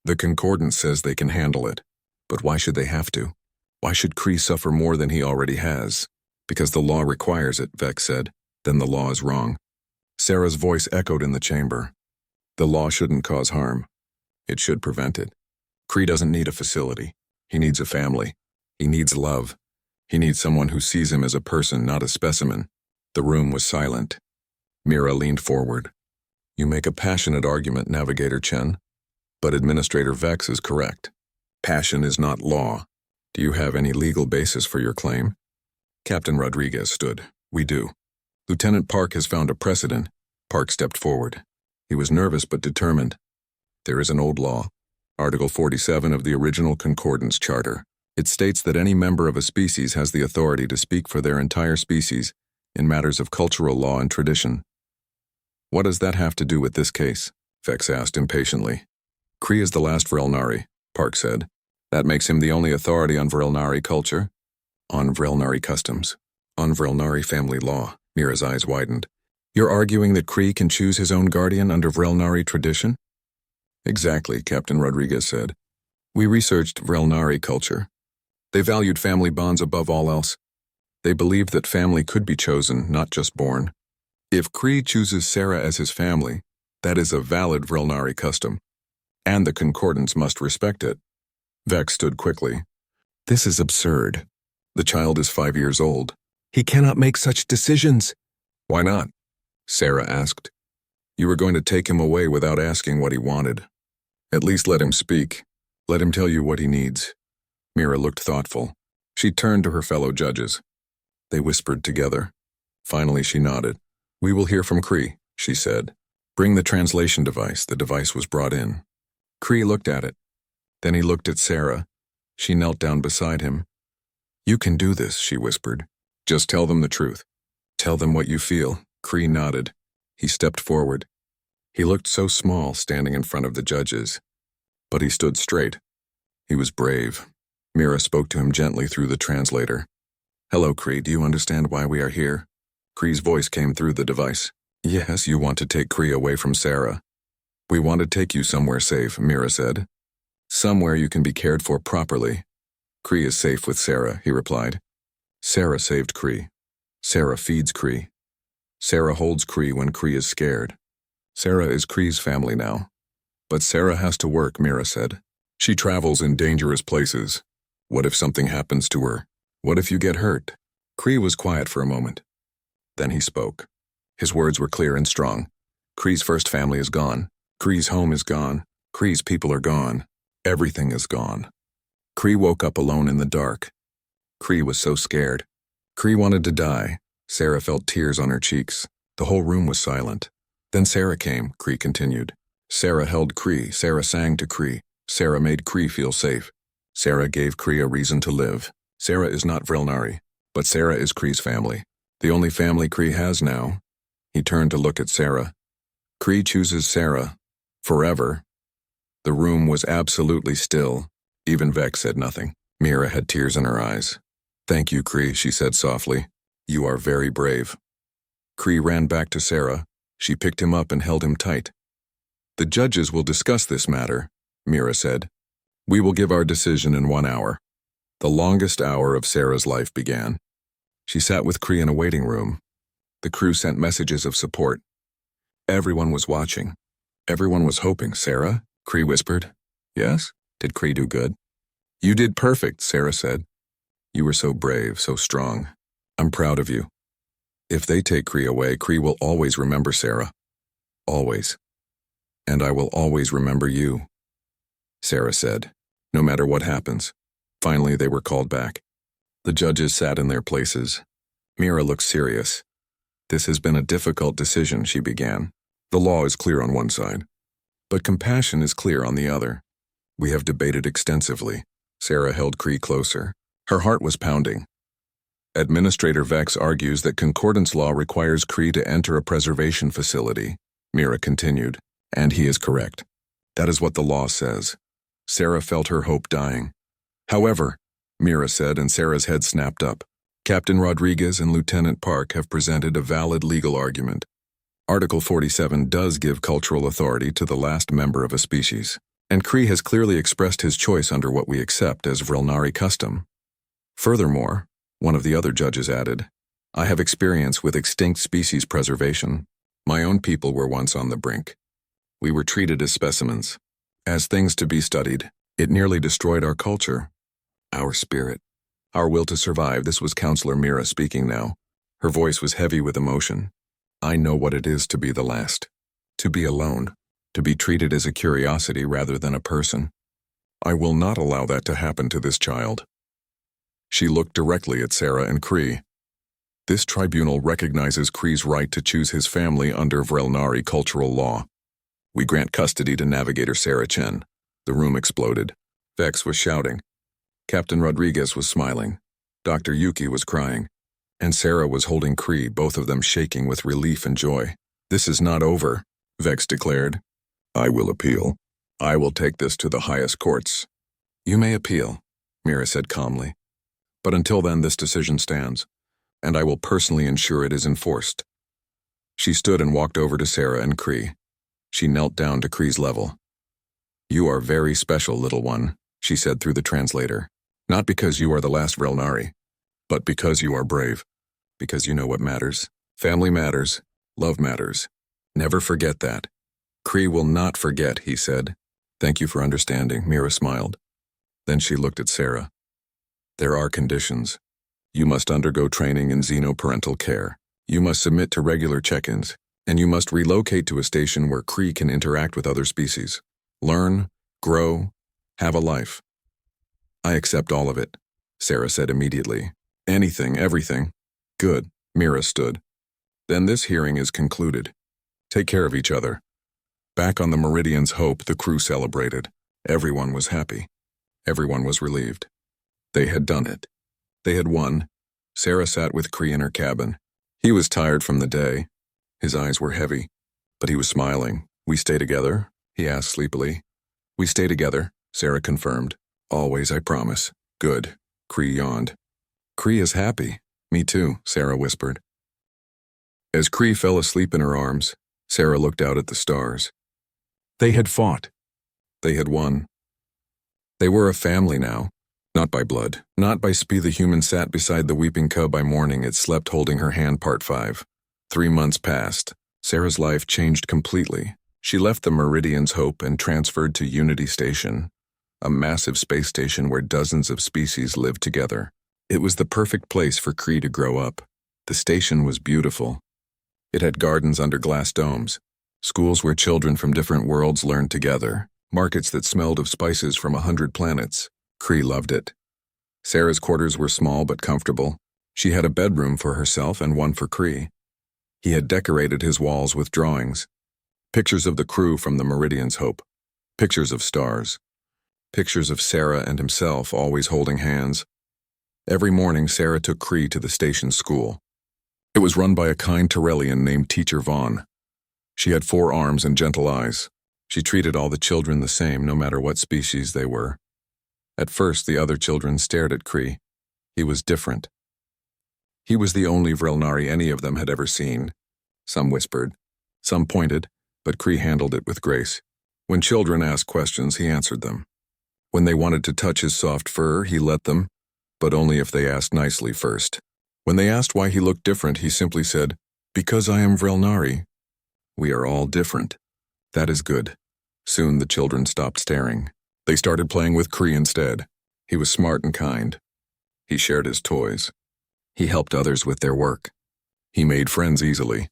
The Concordance says they can handle it. But why should they have to? Why should Kree suffer more than he already has? Because the law requires it, Vex said. Then the law is wrong. Sarah's voice echoed in the chamber. The law shouldn't cause harm. It should prevent it. Kree doesn't need a facility. He needs a family. He needs love. He needs someone who sees him as a person, not a specimen. The room was silent. Mira leaned forward. You make a passionate argument, Navigator Chen. But Administrator Vex is correct. Passion is not law. Do you have any legal basis for your claim? Captain Rodriguez stood. We do. Lieutenant Park has found a precedent. Park stepped forward. He was nervous but determined. There is an old law. Article 47 of the original Concordance Charter. It states that any member of a species has the authority to speak for their entire species in matters of cultural law and tradition. What does that have to do with this case? Vex asked impatiently. Kree is the last Vrelnari, Park said. That makes him the only authority on Vrelnari culture, on Vrelnari customs, on Vrelnari family law. Mira's eyes widened. You're arguing that Kree can choose his own guardian under Vrelnari tradition? Exactly, Captain Rodriguez said. We researched Vrelnari culture. They valued family bonds above all else. They believed that family could be chosen, not just born. If Kree chooses Sarah as his family, that is a valid Vrelnari custom, and the Concordance must respect it. Vex stood quickly. This is absurd. The child is 5 years old. He cannot make such decisions. Why not? Sarah asked. You were going to take him away without asking what he wanted. At least let him speak. Let him tell you what he needs. Mira looked thoughtful. She turned to her fellow judges. They whispered together. Finally she nodded. We will hear from Kree, she said. Bring the translation device. The device was brought in. Kree looked at it. Then he looked at Sarah. She knelt down beside him. You can do this, she whispered. Just tell them the truth. Tell them what you feel. Kree nodded. He stepped forward. He looked so small standing in front of the judges. But he stood straight. He was brave. Mira spoke to him gently through the translator. Hello, Kree, do you understand why we are here? Kree's voice came through the device. Yes, you want to take Kree away from Sarah. We want to take you somewhere safe, Mira said. Somewhere you can be cared for properly. Kree is safe with Sarah, he replied. Sarah saved Kree. Sarah feeds Kree. Sarah holds Kree when Kree is scared. Sarah is Kree's family now. But Sarah has to work, Mira said. She travels in dangerous places. What if something happens to her? What if you get hurt? Kree was quiet for a moment. Then he spoke. His words were clear and strong. Kree's first family is gone. Kree's home is gone. Kree's people are gone. Everything is gone. Kree woke up alone in the dark. Kree was so scared. Kree wanted to die. Sarah felt tears on her cheeks. The whole room was silent. Then Sarah came, Kree continued. Sarah held Kree. Sarah sang to Kree. Sarah made Kree feel safe. Sarah gave Kree a reason to live. Sarah is not Vrelnari, but Sarah is Kree's family. The only family Kree has now. He turned to look at Sarah. Kree chooses Sarah. Forever. The room was absolutely still. Even Vex said nothing. Mira had tears in her eyes. Thank you, Kree, she said softly. You are very brave. Kree ran back to Sarah. She picked him up and held him tight. The judges will discuss this matter, Mira said. We will give our decision in 1 hour. The longest hour of Sarah's life began. She sat with Kree in a waiting room. The crew sent messages of support. Everyone was watching. Everyone was hoping. Sarah? Kree whispered. Yes? Did Kree do good? You did perfect, Sarah said. You were so brave, so strong. I'm proud of you. If they take Kree away, Kree will always remember Sarah. Always. And I will always remember you. Sarah said, no matter what happens. Finally, they were called back. The judges sat in their places. Mira looked serious. This has been a difficult decision, she began. The law is clear on one side, but compassion is clear on the other. We have debated extensively. Sarah held Kree closer. Her heart was pounding. Administrator Vex argues that concordance law requires Kree to enter a preservation facility. Mira continued. And he is correct. That is what the law says. Sarah felt her hope dying. However, Mira said, and Sarah's head snapped up, Captain Rodriguez and Lieutenant Park have presented a valid legal argument. Article 47 does give cultural authority to the last member of a species, and Cree has clearly expressed his choice under what we accept as Vrelnari custom. Furthermore, one of the other judges added, I have experience with extinct species preservation. My own people were once on the brink. We were treated as specimens, as things to be studied. It nearly destroyed our culture, our spirit, our will to survive. This was Counselor Mira speaking now. Her voice was heavy with emotion. I know what it is to be the last, to be alone, to be treated as a curiosity rather than a person. I will not allow that to happen to this child. She looked directly at Sarah and Cree. This tribunal recognizes Cree's right to choose his family under Vrelnari cultural law. We grant custody to Navigator Sarah Chen. The room exploded. Vex was shouting. Captain Rodriguez was smiling. Dr. Yuki was crying. And Sarah was holding Cree, both of them shaking with relief and joy. This is not over, Vex declared. I will appeal. I will take this to the highest courts. You may appeal, Mira said calmly. But until then, this decision stands, and I will personally ensure it is enforced. She stood and walked over to Sarah and Cree. She knelt down to Cree's level. You are very special, little one, she said through the translator. Not because you are the last Vrelnari, but because you are brave. Because you know what matters. Family matters. Love matters. Never forget that. Cree will not forget, he said. Thank you for understanding, Mira smiled. Then she looked at Sarah. There are conditions. You must undergo training in xenoparental care. You must submit to regular check-ins, and you must relocate to a station where Cree can interact with other species. Learn, grow, have a life. I accept all of it, Sarah said immediately. Anything, everything. Good, Mira stood. Then this hearing is concluded. Take care of each other. Back on the Meridian's Hope, the crew celebrated. Everyone was happy. Everyone was relieved. They had done it. They had won. Sarah sat with Cree in her cabin. He was tired from the day. His eyes were heavy, but he was smiling. We stay together? He asked sleepily. We stay together, Sarah confirmed. Always, I promise. Good, Cree yawned. Cree is happy. Me too, Sarah whispered. As Cree fell asleep in her arms, Sarah looked out at the stars. They had fought. They had won. They were a family now. Not by blood, not by spee. The human sat beside the weeping cub by morning. It slept holding her hand. Part 5. 3 months passed. Sarah's life changed completely. She left the Meridian's Hope and transferred to Unity Station, a massive space station where dozens of species lived together. It was the perfect place for Cree to grow up. The station was beautiful. It had gardens under glass domes, schools where children from different worlds learned together, markets that smelled of spices from 100 planets. Cree loved it. Sarah's quarters were small but comfortable. She had a bedroom for herself and one for Cree. He had decorated his walls with drawings. Pictures of the crew from the Meridian's Hope. Pictures of stars. Pictures of Sarah and himself always holding hands. Every morning, Sarah took Cree to the station school. It was run by a kind Tyrellian named Teacher Vaughn. She had 4 arms and gentle eyes. She treated all the children the same, no matter what species they were. At first, the other children stared at Cree. He was different. He was the only Vrelnari any of them had ever seen. Some whispered, some pointed, but Cree handled it with grace. When children asked questions, he answered them. When they wanted to touch his soft fur, he let them, but only if they asked nicely first. When they asked why he looked different, he simply said, Because I am Vrelnari. We are all different. That is good. Soon the children stopped staring. They started playing with Cree instead. He was smart and kind. He shared his toys. He helped others with their work. He made friends easily.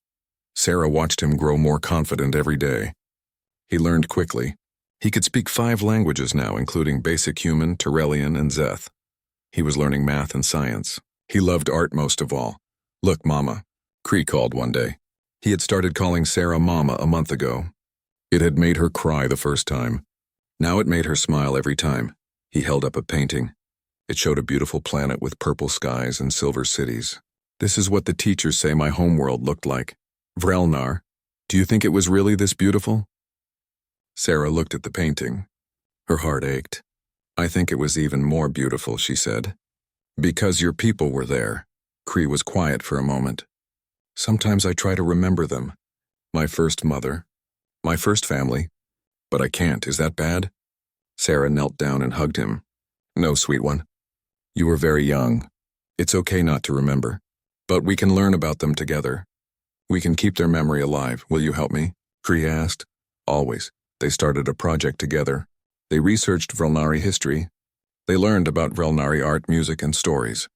Sarah watched him grow more confident every day. He learned quickly. He could speak 5 languages now, including Basic Human, Tyrellian, and Zeth. He was learning math and science. He loved art most of all. Look, Mama, Cree called one day. He had started calling Sarah Mama a month ago. It had made her cry the first time. Now it made her smile every time. He held up a painting. It showed a beautiful planet with purple skies and silver cities. This is what the teachers say my homeworld looked like. Vrelnar, do you think it was really this beautiful? Sarah looked at the painting. Her heart ached. I think it was even more beautiful, she said. Because your people were there. Cree was quiet for a moment. Sometimes I try to remember them. My first mother. My first family. But I can't, is that bad? Sarah knelt down and hugged him. No, sweet one. You were very young. It's okay not to remember. But we can learn about them together. We can keep their memory alive. Will you help me? Cree asked. Always. They started a project together. They researched Vrelnari history. They learned about Vrelnari art, music, and stories.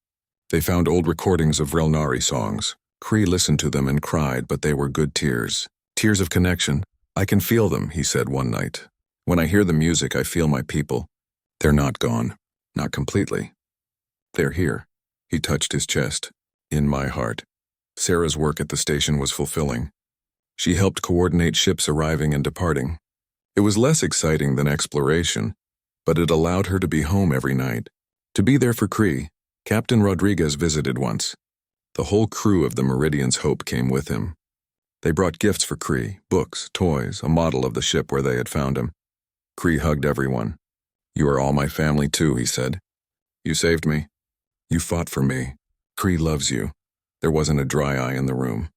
They found old recordings of Vrelnari songs. Cree listened to them and cried, but they were good tears. Tears of connection. I can feel them, he said one night. When I hear the music, I feel my people. They're not gone. Not completely. They're here. He touched his chest. In my heart. Sarah's work at the station was fulfilling. She helped coordinate ships arriving and departing. It was less exciting than exploration, but it allowed her to be home every night. To be there for Cree. Captain Rodriguez visited once. The whole crew of the Meridian's Hope came with him. They brought gifts for Cree, books, toys, a model of the ship where they had found him. Cree hugged everyone. You are all my family too, he said. You saved me. You fought for me. Cree loves you. There wasn't a dry eye in the room.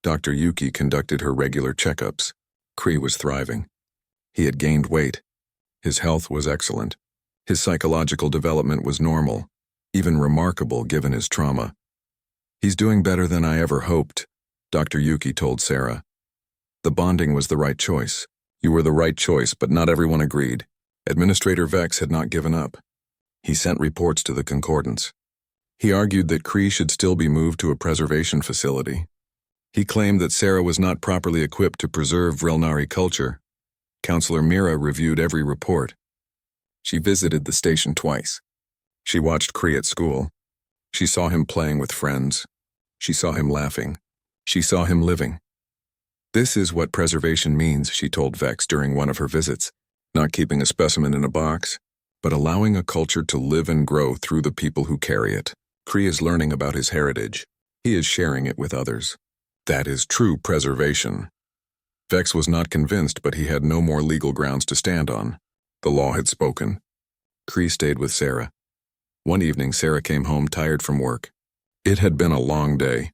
Dr. Yuki conducted her regular checkups. Cree was thriving. He had gained weight. His health was excellent. His psychological development was normal, even remarkable given his trauma. He's doing better than I ever hoped, Dr. Yuki told Sarah. The bonding was the right choice. You were the right choice, but not everyone agreed. Administrator Vex had not given up. He sent reports to the Concordance. He argued that Cree should still be moved to a preservation facility. He claimed that Sarah was not properly equipped to preserve Vrelnari culture. Counselor Mira reviewed every report. She visited the station twice. She watched Cree at school. She saw him playing with friends. She saw him laughing. She saw him living. This is what preservation means, she told Vex during one of her visits. Not keeping a specimen in a box, but allowing a culture to live and grow through the people who carry it. Cree is learning about his heritage. He is sharing it with others. That is true preservation. Vex was not convinced, but he had no more legal grounds to stand on. The law had spoken. Cree stayed with Sarah. One evening, Sarah came home tired from work. It had been a long day.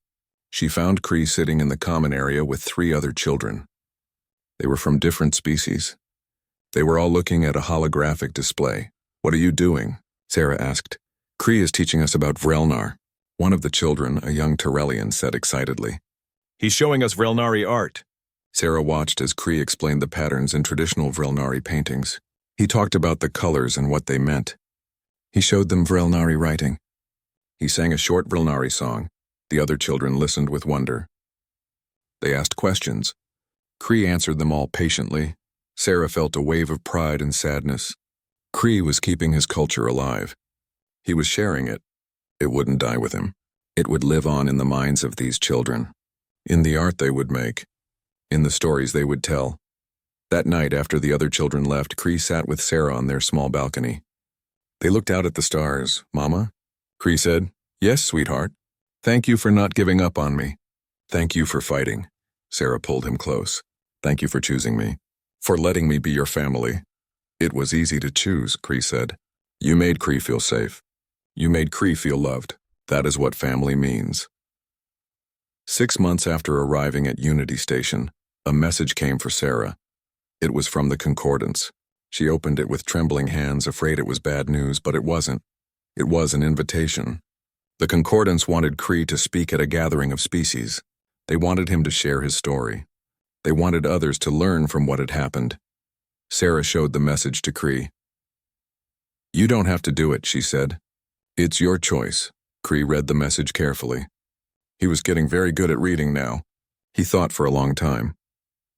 She found Cree sitting in the common area with 3 other children. They were from different species. They were all looking at a holographic display. What are you doing? Sarah asked. Cree is teaching us about Vrelnar. One of the children, a young Terrellian, said excitedly. He's showing us Vrelnari art. Sarah watched as Cree explained the patterns in traditional Vrelnari paintings. He talked about the colors and what they meant. He showed them Vrelnari writing. He sang a short Vrelnari song. The other children listened with wonder. They asked questions. Cree answered them all patiently. Sarah felt a wave of pride and sadness. Cree was keeping his culture alive. He was sharing it. It wouldn't die with him. It would live on in the minds of these children, in the art they would make, in the stories they would tell. That night, after the other children left, Cree sat with Sarah on their small balcony. They looked out at the stars. Mama? Cree said, Yes, sweetheart. Thank you for not giving up on me. Thank you for fighting. Sarah pulled him close. Thank you for choosing me. For letting me be your family. It was easy to choose, Cree said. You made Cree feel safe. You made Cree feel loved. That is what family means. 6 months after arriving at Unity Station, a message came for Sarah. It was from the Concordance. She opened it with trembling hands, afraid it was bad news, but it wasn't. It was an invitation. The Concordance wanted Cree to speak at a gathering of species. They wanted him to share his story. They wanted others to learn from what had happened. Sarah showed the message to Cree. You don't have to do it, she said. It's your choice. Cree read the message carefully. He was getting very good at reading now. He thought for a long time.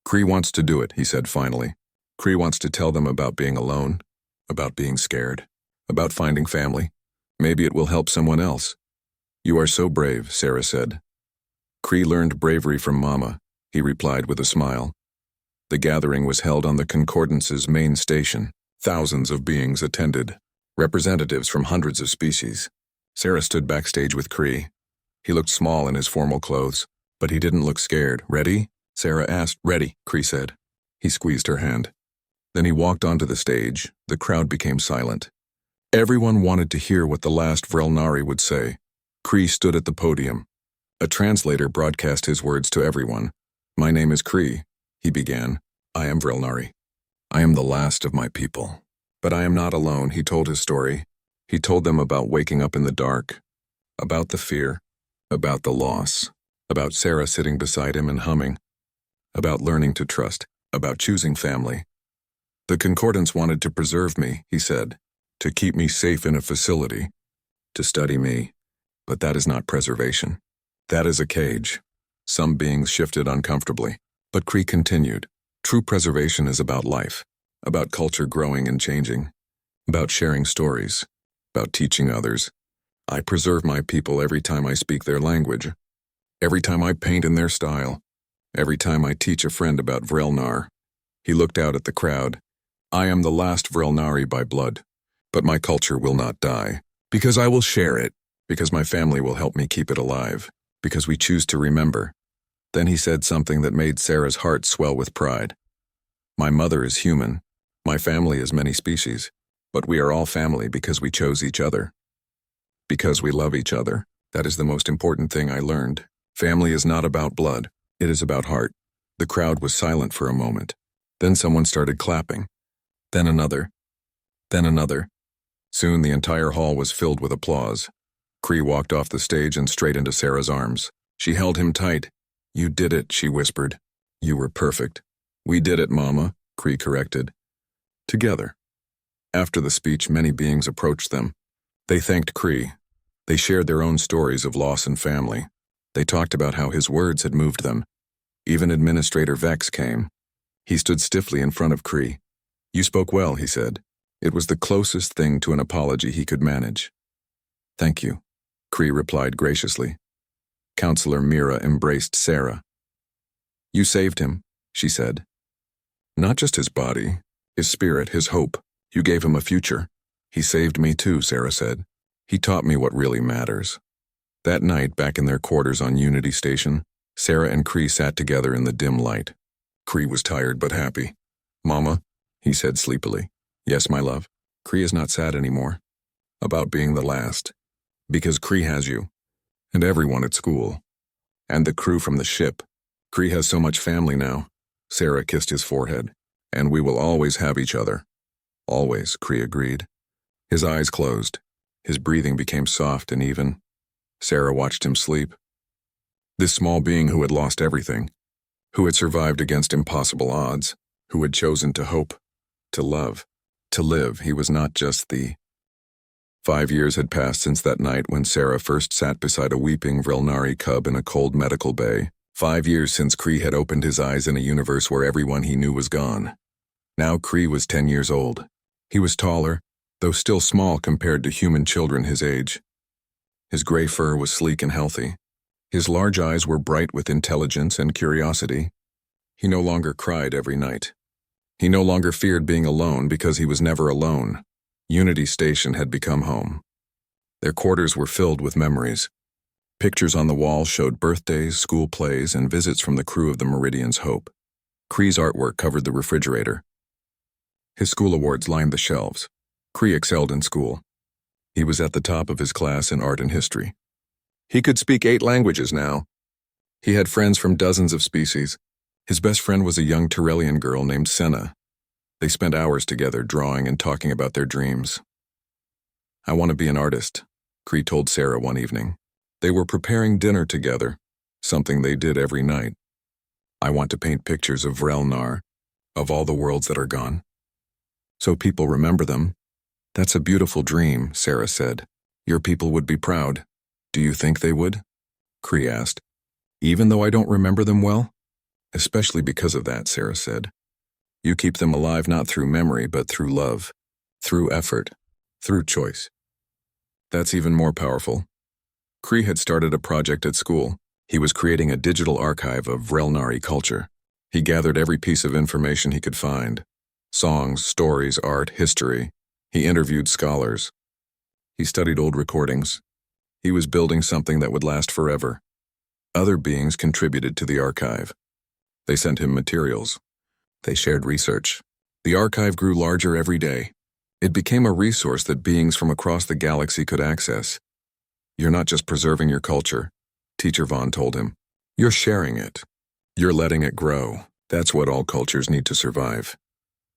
Cree wants to do it, he said finally. Cree wants to tell them about being alone, about being scared, about finding family. Maybe it will help someone else. You are so brave, Sarah said. Cree learned bravery from Mama, he replied with a smile. The gathering was held on the Concordance's main station. Thousands of beings attended, representatives from hundreds of species. Sarah stood backstage with Cree. He looked small in his formal clothes, but he didn't look scared. Ready? Sarah asked. Ready, Cree said. He squeezed her hand. Then he walked onto the stage. The crowd became silent. Everyone wanted to hear what the last Vrelnari would say. Kree stood at the podium. A translator broadcast his words to everyone. "My name is Kree," he began. "I am Vrelnari. I am the last of my people. But I am not alone," he told his story. He told them about waking up in the dark, about the fear, about the loss, about Sarah sitting beside him and humming, about learning to trust, about choosing family. "The Concordance wanted to preserve me," he said, "to keep me safe in a facility, to study me, but that is not preservation. That is a cage." Some beings shifted uncomfortably, but Kree continued. "True preservation is about life, about culture growing and changing, about sharing stories, about teaching others. I preserve my people every time I speak their language, every time I paint in their style, every time I teach a friend about Vrelnar." He looked out at the crowd. "I am the last Vrelnari by blood, but my culture will not die, because I will share it, because my family will help me keep it alive, because we choose to remember." Then he said something that made Sarah's heart swell with pride. "My mother is human. My family is many species, but we are all family because we chose each other. Because we love each other. That is the most important thing I learned. Family is not about blood. It is about heart." The crowd was silent for a moment. Then someone started clapping. Then another. Then another. Soon the entire hall was filled with applause. Kree walked off the stage and straight into Sarah's arms. She held him tight. "You did it," she whispered. "You were perfect." "We did it, Mama," Kree corrected. Together. After the speech, many beings approached them. They thanked Kree. They shared their own stories of loss and family. They talked about how his words had moved them. Even Administrator Vex came. He stood stiffly in front of Kree. "You spoke well," he said. It was the closest thing to an apology he could manage. "Thank you," Kree replied graciously. Counselor Mira embraced Sarah. "You saved him," she said. "Not just his body, his spirit, his hope. You gave him a future." "He saved me too," Sarah said. "He taught me what really matters." That night, back in their quarters on Unity Station, Sarah and Kree sat together in the dim light. Kree was tired but happy. "Mama," he said sleepily. "Yes, my love." "Kree is not sad anymore about being the last, because Kree has you, and everyone at school, and the crew from the ship. Kree has so much family now." Sarah kissed his forehead. "And we will always have each other." "Always," Kree agreed. His eyes closed. His breathing became soft and even. Sarah watched him sleep. This small being who had lost everything, who had survived against impossible odds, who had chosen to hope, to love, to live, he was not just the... 5 years had passed since that night when Sarah first sat beside a weeping Vrelnari cub in a cold medical bay. 5 years since Kree had opened his eyes in a universe where everyone he knew was gone. Now Kree was 10 years old. He was taller, though still small compared to human children his age. His gray fur was sleek and healthy. His large eyes were bright with intelligence and curiosity. He no longer cried every night. He no longer feared being alone because he was never alone. Unity Station had become home. Their quarters were filled with memories. Pictures on the wall showed birthdays, school plays, and visits from the crew of the Meridian's Hope. Kree's artwork covered the refrigerator. His school awards lined the shelves. Kree excelled in school. He was at the top of his class in art and history. He could speak 8 languages now. He had friends from dozens of species. His best friend was a young Tyrellian girl named Senna. They spent hours together drawing and talking about their dreams. "I want to be an artist," Kree told Sarah one evening. They were preparing dinner together, something they did every night. "I want to paint pictures of Vrelnar, of all the worlds that are gone, so people remember them." "That's a beautiful dream," Sarah said. "Your people would be proud." "Do you think they would?" Kree asked. "Even though I don't remember them well?" "Especially because of that," Sarah said. "You keep them alive not through memory, but through love, through effort, through choice." "That's even more powerful." Kree had started a project at school. He was creating a digital archive of Vrelnari culture. He gathered every piece of information he could find. Songs, stories, art, history. He interviewed scholars. He studied old recordings. He was building something that would last forever. Other beings contributed to the archive. They sent him materials. They shared research. The archive grew larger every day. It became a resource that beings from across the galaxy could access. "You're not just preserving your culture," Teacher Vaughn told him. "You're sharing it. You're letting it grow. That's what all cultures need to survive."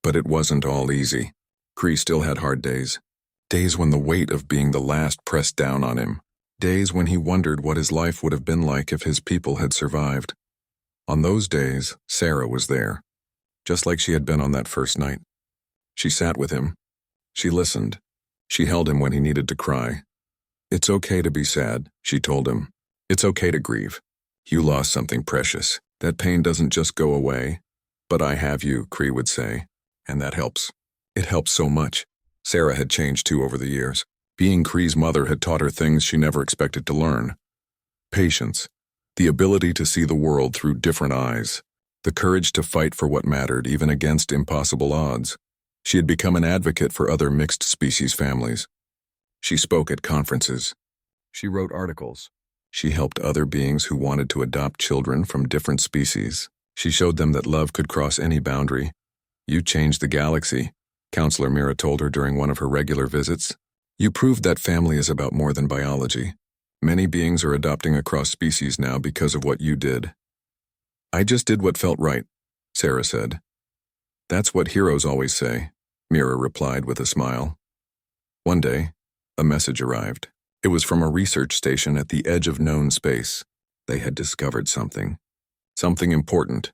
But it wasn't all easy. Kree still had hard days. Days when the weight of being the last pressed down on him. Days when he wondered what his life would have been like if his people had survived. On those days, Sarah was there, just like she had been on that first night. She sat with him. She listened. She held him when he needed to cry. "It's okay to be sad," she told him. "It's okay to grieve. You lost something precious. That pain doesn't just go away." "But I have you," Kree would say, "and that helps. It helps so much." Sarah had changed too over the years. Being Kree's mother had taught her things she never expected to learn. Patience, the ability to see the world through different eyes, the courage to fight for what mattered even against impossible odds. She had become an advocate for other mixed-species families. She spoke at conferences. She wrote articles. She helped other beings who wanted to adopt children from different species. She showed them that love could cross any boundary. "You changed the galaxy," Counselor Mira told her during one of her regular visits. "You proved that family is about more than biology. Many beings are adopting across species now because of what you did." "I just did what felt right," Sarah said. "That's what heroes always say," Mira replied with a smile. One day, a message arrived. It was from a research station at the edge of known space. They had discovered something. Something important.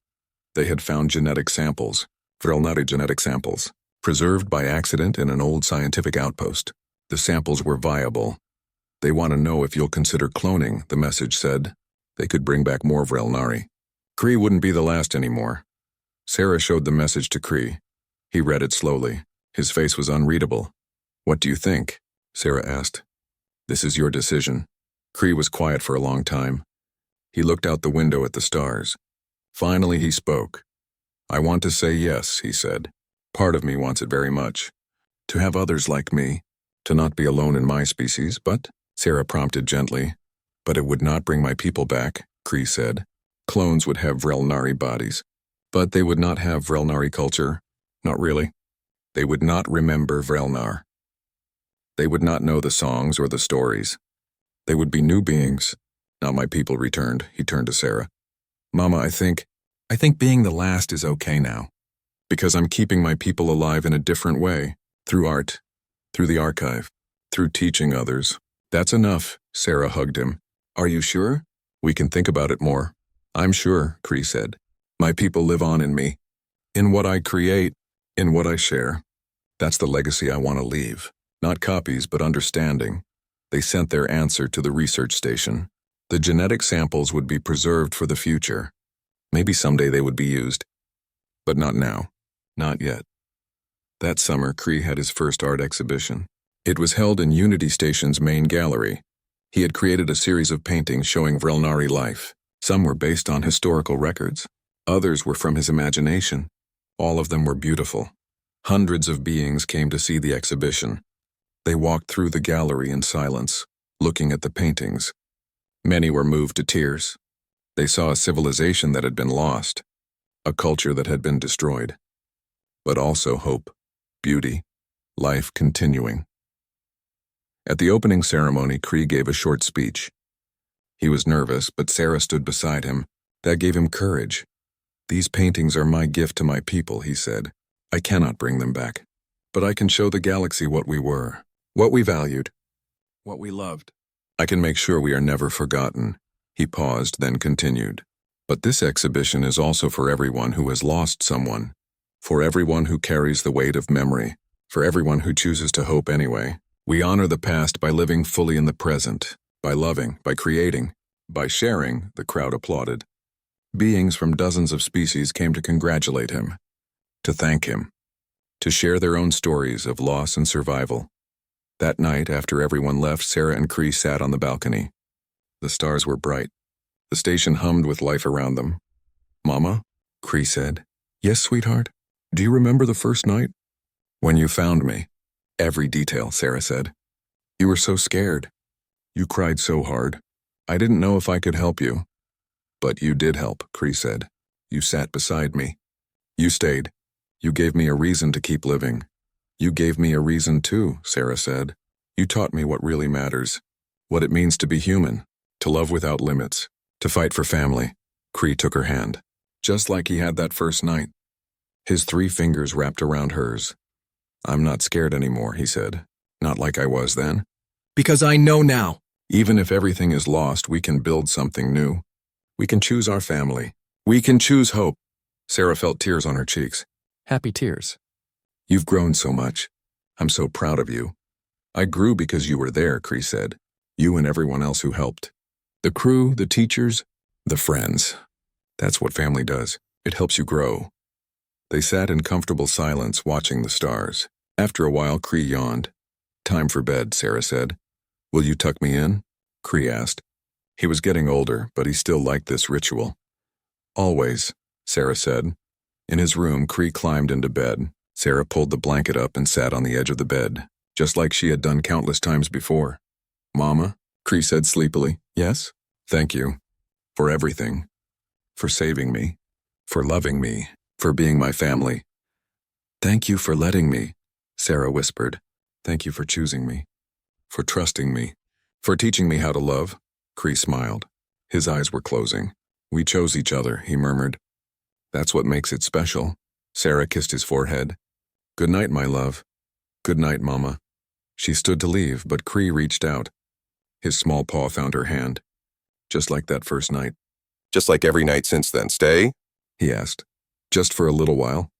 They had found genetic samples, Vrelnari genetic samples, preserved by accident in an old scientific outpost. The samples were viable. "They want to know if you'll consider cloning," the message said. They could bring back more Vrelnari. Kree wouldn't be the last anymore. Sarah showed the message to Kree. He read it slowly. His face was unreadable. "What do you think?" Sarah asked. "This is your decision." Kree was quiet for a long time. He looked out the window at the stars. Finally he spoke. "I want to say yes," he said. "Part of me wants it very much. To have others like me. To not be alone in my species, but," Sarah prompted gently. "But it would not bring my people back," Kree said. "Clones would have Vrelnari bodies. But they would not have Vrelnari culture. Not really. They would not remember Vrelnar. They would not know the songs or the stories. They would be new beings." "Now my people returned," he turned to Sarah. "Mama, I think being the last is okay now. Because I'm keeping my people alive in a different way. Through art. Through the archive. Through teaching others." "That's enough," Sarah hugged him. "Are you sure?" "We can think about it more." "I'm sure," Kree said. "My people live on in me. In what I create. In what I share. That's the legacy I want to leave. Not copies, but understanding." They sent their answer to the research station. The genetic samples would be preserved for the future. Maybe someday they would be used. But not now. Not yet. That summer, Kree had his first art exhibition. It was held in Unity Station's main gallery. He had created a series of paintings showing Vrelnari life. Some were based on historical records. Others were from his imagination. All of them were beautiful. Hundreds of beings came to see the exhibition. They walked through the gallery in silence, looking at the paintings. Many were moved to tears. They saw a civilization that had been lost, a culture that had been destroyed. But also hope, beauty, life continuing. At the opening ceremony, Kree gave a short speech. He was nervous, but Sarah stood beside him. That gave him courage. "These paintings are my gift to my people," he said. "I cannot bring them back. But I can show the galaxy what we were, what we valued, what we loved. I can make sure we are never forgotten." He paused, then continued. "But this exhibition is also for everyone who has lost someone, for everyone who carries the weight of memory, for everyone who chooses to hope anyway. We honor the past by living fully in the present, by loving, by creating, by sharing," the crowd applauded. Beings from dozens of species came to congratulate him, to thank him, to share their own stories of loss and survival. That night, after everyone left, Sarah and Kree sat on the balcony. The stars were bright. The station hummed with life around them. "Mama?" Kree said. "Yes, sweetheart? Do you remember the first night?" "When you found me." "Every detail," Sarah said. "You were so scared. You cried so hard. I didn't know if I could help you." "But you did help," Kree said. "You sat beside me. You stayed. You gave me a reason to keep living. You gave me a reason too, Sarah said. You taught me what really matters, what it means to be human, to love without limits, to fight for family. Cree took her hand, just like he had that first night. His 3 fingers wrapped around hers. I'm not scared anymore, he said. Not like I was then. Because I know now. Even if everything is lost, we can build something new. We can choose our family. We can choose hope. Sarah felt tears on her cheeks. Happy tears. You've grown so much. I'm so proud of you. I grew because you were there, Cree said. You and everyone else who helped. The crew, the teachers, the friends. That's what family does. It helps you grow. They sat in comfortable silence, watching the stars. After a while, Cree yawned. Time for bed, Sarah said. Will you tuck me in? Cree asked. He was getting older, but he still liked this ritual. Always, Sarah said. In his room, Cree climbed into bed. Sarah pulled the blanket up and sat on the edge of the bed, just like she had done countless times before. Mama, Cree said sleepily. Yes? Thank you. For everything. For saving me. For loving me. For being my family. Thank you for letting me, Sarah whispered. Thank you for choosing me. For trusting me. For teaching me how to love. Cree smiled. His eyes were closing. We chose each other, he murmured. That's what makes it special. Sarah kissed his forehead. Good night, my love. Good night, Mama. She stood to leave, but Cree reached out. His small paw found her hand. Just like that first night. Just like every night since then, stay? He asked. Just for a little while.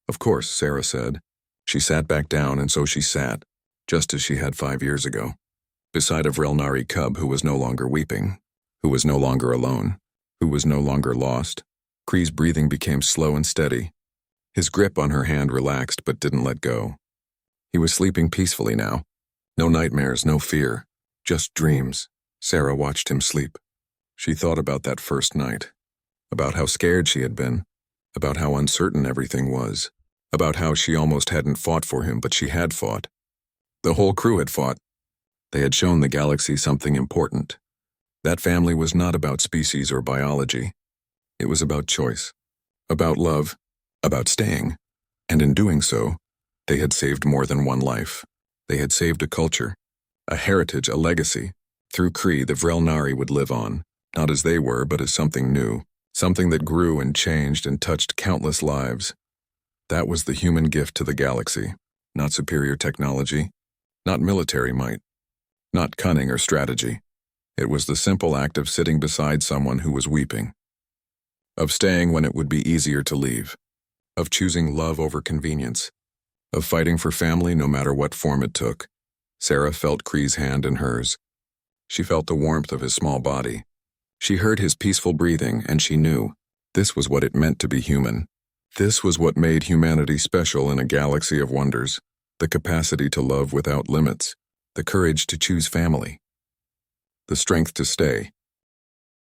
Of course, Sarah said. She sat back down, and so she sat, just as she had 5 years ago, beside a Vrelnari cub who was no longer weeping, who was no longer alone, who was no longer lost. Cree's breathing became slow and steady. His grip on her hand relaxed but didn't let go. He was sleeping peacefully now. No nightmares, no fear, just dreams. Sarah watched him sleep. She thought about that first night, about how scared she had been, about how uncertain everything was, about how she almost hadn't fought for him, but she had fought. The whole crew had fought. They had shown the galaxy something important. That family was not about species or biology. It was about choice, about love, about staying. And in doing so, they had saved more than one life. They had saved a culture, a heritage, a legacy. Through Cree, the Vrelnari would live on, not as they were, but as something new, something that grew and changed and touched countless lives. That was the human gift to the galaxy, not superior technology, not military might, not cunning or strategy. It was the simple act of sitting beside someone who was weeping, of staying when it would be easier to leave, of choosing love over convenience, of fighting for family no matter what form it took. Sarah felt Cree's hand in hers. She felt the warmth of his small body. She heard his peaceful breathing, and she knew this was what it meant to be human. This was what made humanity special in a galaxy of wonders, the capacity to love without limits, the courage to choose family, the strength to stay,